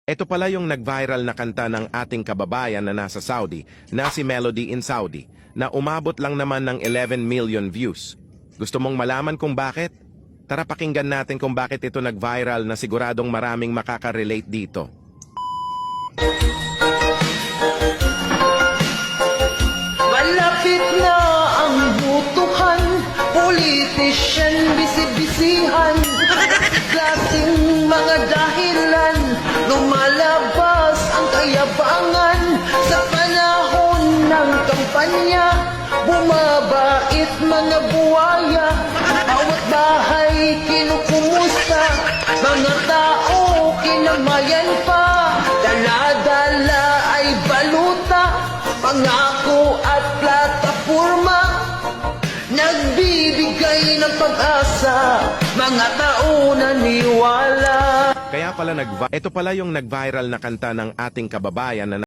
Ito pala yung nag-viral na kanta ng ating kababayan na nasa Saudi, na si Melody in Saudi, na umabot lang naman ng 11 million views. Gusto mong malaman kung bakit? Tara pakinggan natin kung bakit ito nag-viral na siguradong maraming makaka-relate dito. Malapit na ang butuhan, politician, bisibisihan, klaseng mga dahilan, lumalabas ang kayabangan sa panahon ng kampanya. Bumabait mga buwaya, bawat bahay kinukumusta, mga tao kinamayan pa, dala-dala ay baluta, pangako at plataforma, nagbibigay ng pag-asa, mga tao naniwala. Kaya pala ito pala yung nag-viral na kanta ng ating kababayan na